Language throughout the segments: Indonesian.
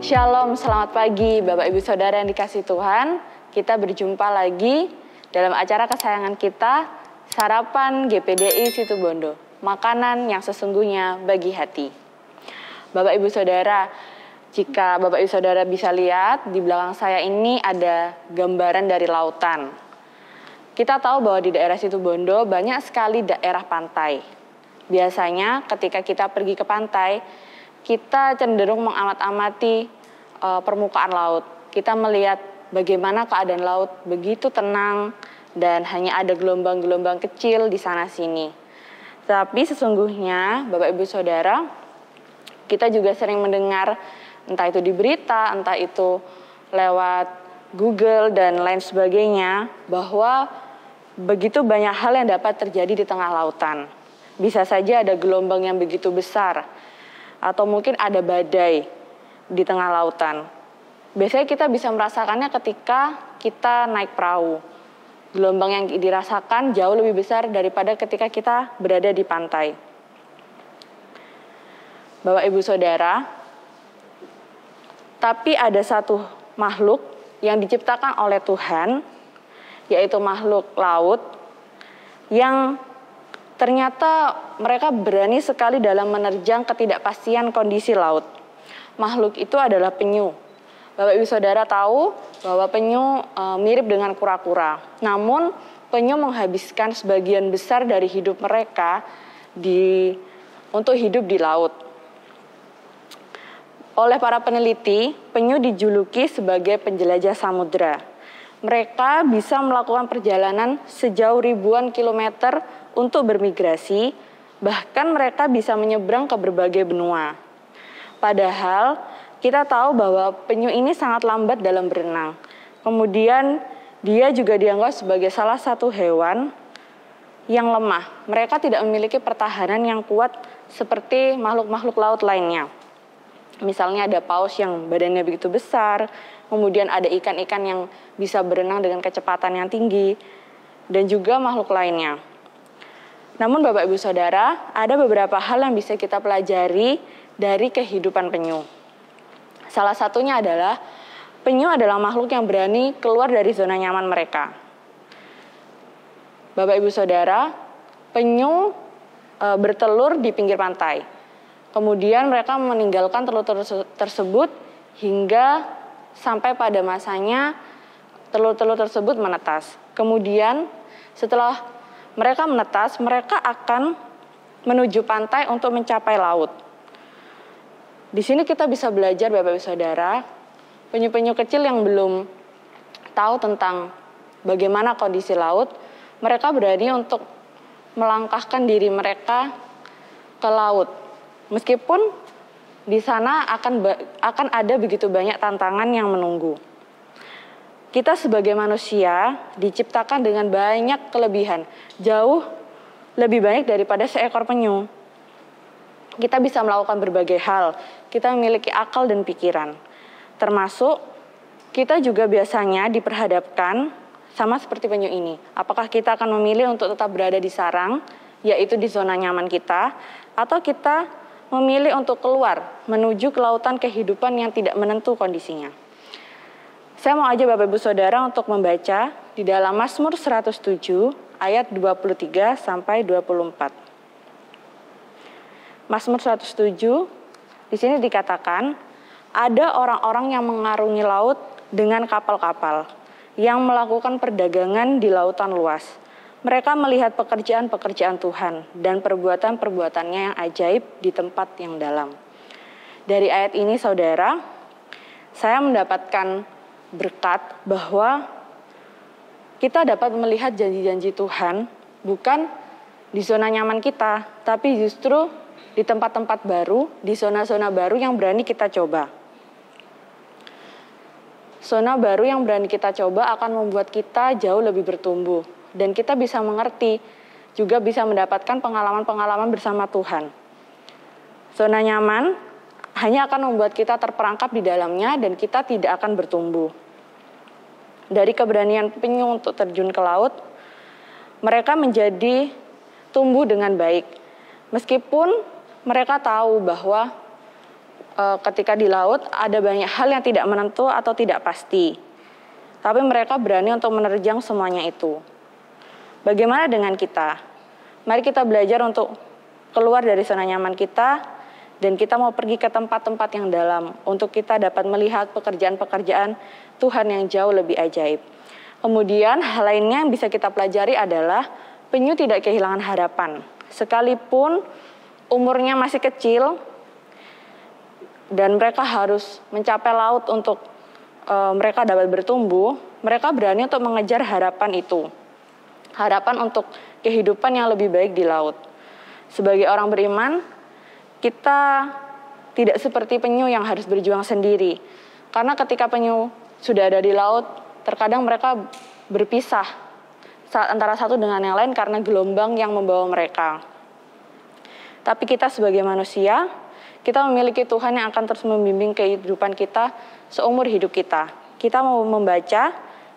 Shalom, selamat pagi Bapak Ibu Saudara yang dikasihi Tuhan. Kita berjumpa lagi dalam acara kesayangan kita, Sarapan GPDI Situbondo, makanan yang sesungguhnya bagi hati. Bapak Ibu Saudara, jika Bapak Ibu Saudara bisa lihat, di belakang saya ini ada gambaran dari lautan. Kita tahu bahwa di daerah Situbondo banyak sekali daerah pantai. Biasanya ketika kita pergi ke pantai, kita cenderung mengamat-amati permukaan laut. Kita melihat bagaimana keadaan laut begitu tenang dan hanya ada gelombang-gelombang kecil di sana-sini. Tapi sesungguhnya, Bapak Ibu Saudara, kita juga sering mendengar entah itu di berita, entah itu lewat Google dan lain sebagainya, bahwa begitu banyak hal yang dapat terjadi di tengah lautan. Bisa saja ada gelombang yang begitu besar, atau mungkin ada badai di tengah lautan. Biasanya kita bisa merasakannya ketika kita naik perahu. Gelombang yang dirasakan jauh lebih besar daripada ketika kita berada di pantai. Bapak Ibu Saudara, tapi ada satu makhluk yang diciptakan oleh Tuhan, yaitu makhluk laut, yang ternyata mereka berani sekali dalam menerjang ketidakpastian kondisi laut. Makhluk itu adalah penyu. Bapak Ibu Saudara tahu bahwa penyu mirip dengan kura-kura. Namun penyu menghabiskan sebagian besar dari hidup mereka untuk hidup di laut. Oleh para peneliti, penyu dijuluki sebagai penjelajah samudera. Mereka bisa melakukan perjalanan sejauh ribuan kilometer untuk bermigrasi, bahkan mereka bisa menyeberang ke berbagai benua. Padahal kita tahu bahwa penyu ini sangat lambat dalam berenang. Kemudian dia juga dianggap sebagai salah satu hewan yang lemah. Mereka tidak memiliki pertahanan yang kuat seperti makhluk-makhluk laut lainnya. Misalnya ada paus yang badannya begitu besar, kemudian ada ikan-ikan yang bisa berenang dengan kecepatan yang tinggi, dan juga makhluk lainnya. Namun Bapak Ibu Saudara, ada beberapa hal yang bisa kita pelajari dari kehidupan penyu. Salah satunya adalah, penyu adalah makhluk yang berani keluar dari zona nyaman mereka. Bapak Ibu Saudara, penyu bertelur di pinggir pantai. Kemudian mereka meninggalkan telur-telur tersebut hingga sampai pada masanya telur-telur tersebut menetas. Kemudian setelah mereka menetas, mereka akan menuju pantai untuk mencapai laut. Di sini kita bisa belajar, Bapak Ibu Saudara, penyu-penyu kecil yang belum tahu tentang bagaimana kondisi laut, mereka berani untuk melangkahkan diri mereka ke laut. Meskipun di sana akan ada begitu banyak tantangan yang menunggu. Kita sebagai manusia diciptakan dengan banyak kelebihan, jauh lebih banyak daripada seekor penyu. Kita bisa melakukan berbagai hal, kita memiliki akal dan pikiran. Termasuk kita juga biasanya diperhadapkan sama seperti penyu ini. Apakah kita akan memilih untuk tetap berada di sarang, yaitu di zona nyaman kita, atau kita memilih untuk keluar menuju ke lautan kehidupan yang tidak menentu kondisinya. Saya mau ajak Bapak Ibu Saudara untuk membaca di dalam Mazmur 107 ayat 23 sampai 24. Mazmur 107 di sini dikatakan, ada orang-orang yang mengarungi laut dengan kapal-kapal, yang melakukan perdagangan di lautan luas. Mereka melihat pekerjaan-pekerjaan Tuhan dan perbuatan-perbuatannya yang ajaib di tempat yang dalam. Dari ayat ini, saudara, saya mendapatkan berkat bahwa kita dapat melihat janji-janji Tuhan bukan di zona nyaman kita, tapi justru di tempat-tempat baru, di zona-zona baru yang berani kita coba. Zona baru yang berani kita coba akan membuat kita jauh lebih bertumbuh. Dan kita bisa mengerti, juga bisa mendapatkan pengalaman-pengalaman bersama Tuhan. Zona nyaman hanya akan membuat kita terperangkap di dalamnya dan kita tidak akan bertumbuh. Dari keberanian penyu untuk terjun ke laut, mereka menjadi tumbuh dengan baik. Meskipun mereka tahu bahwa ketika di laut ada banyak hal yang tidak menentu atau tidak pasti. Tapi mereka berani untuk menerjang semuanya itu. Bagaimana dengan kita? Mari kita belajar untuk keluar dari zona nyaman kita dan kita mau pergi ke tempat-tempat yang dalam untuk kita dapat melihat pekerjaan-pekerjaan Tuhan yang jauh lebih ajaib. Kemudian hal lainnya yang bisa kita pelajari adalah penyu tidak kehilangan harapan. Sekalipun umurnya masih kecil dan mereka harus mencapai laut untuk mereka dapat bertumbuh, mereka berani untuk mengejar harapan itu. Harapan untuk kehidupan yang lebih baik di laut. Sebagai orang beriman, kita tidak seperti penyu yang harus berjuang sendiri. Karena ketika penyu sudah ada di laut, terkadang mereka berpisah antara satu dengan yang lain karena gelombang yang membawa mereka. Tapi kita sebagai manusia, kita memiliki Tuhan yang akan terus membimbing kehidupan kita seumur hidup kita. Kita mau membaca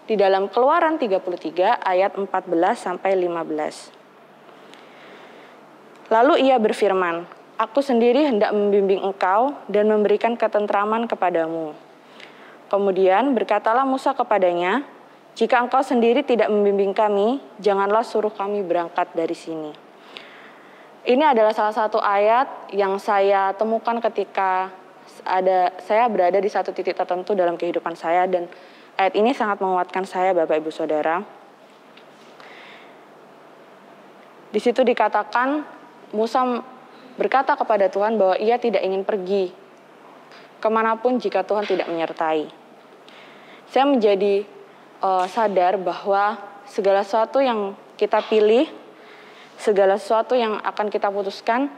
di dalam Keluaran 33 ayat 14 sampai 15. Lalu ia berfirman, "Aku sendiri hendak membimbing engkau dan memberikan ketentraman kepadamu." Kemudian berkatalah Musa kepadanya, "Jika engkau sendiri tidak membimbing kami, janganlah suruh kami berangkat dari sini." Ini adalah salah satu ayat yang saya temukan ketika saya berada di satu titik tertentu dalam kehidupan saya, dan ayat ini sangat menguatkan saya, Bapak Ibu Saudara. Di situ dikatakan Musa berkata kepada Tuhan bahwa ia tidak ingin pergi kemanapun jika Tuhan tidak menyertai. Saya menjadi sadar bahwa segala sesuatu yang kita pilih, segala sesuatu yang akan kita putuskan,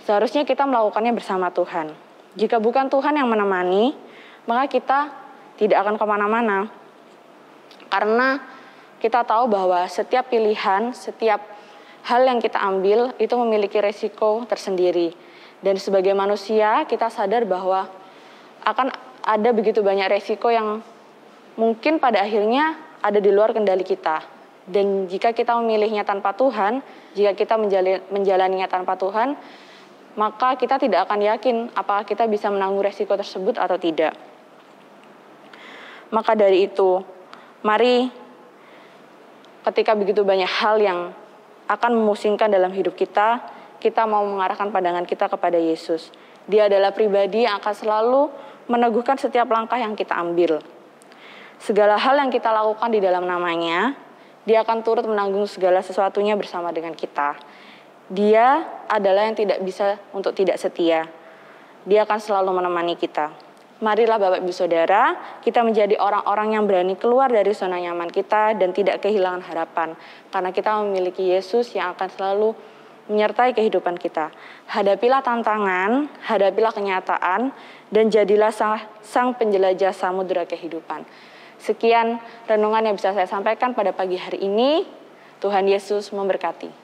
seharusnya kita melakukannya bersama Tuhan. Jika bukan Tuhan yang menemani, maka kita tidak akan kemana-mana. Karena kita tahu bahwa setiap pilihan, setiap hal yang kita ambil itu memiliki resiko tersendiri. Dan sebagai manusia, kita sadar bahwa akan ada begitu banyak resiko yang mungkin pada akhirnya ada di luar kendali kita. Dan jika kita memilihnya tanpa Tuhan, jika kita menjalaninya tanpa Tuhan, maka kita tidak akan yakin apakah kita bisa menanggung resiko tersebut atau tidak. Maka dari itu, mari ketika begitu banyak hal yang akan memusingkan dalam hidup kita, kita mau mengarahkan pandangan kita kepada Yesus. Dia adalah pribadi yang akan selalu meneguhkan setiap langkah yang kita ambil. Segala hal yang kita lakukan di dalam namanya, Dia akan turut menanggung segala sesuatunya bersama dengan kita. Dia adalah yang tidak bisa untuk tidak setia. Dia akan selalu menemani kita. Marilah Bapak Ibu Saudara, kita menjadi orang-orang yang berani keluar dari zona nyaman kita dan tidak kehilangan harapan. Karena kita memiliki Yesus yang akan selalu menyertai kehidupan kita. Hadapilah tantangan, hadapilah kenyataan, dan jadilah sang penjelajah samudera kehidupan. Sekian renungan yang bisa saya sampaikan pada pagi hari ini. Tuhan Yesus memberkati.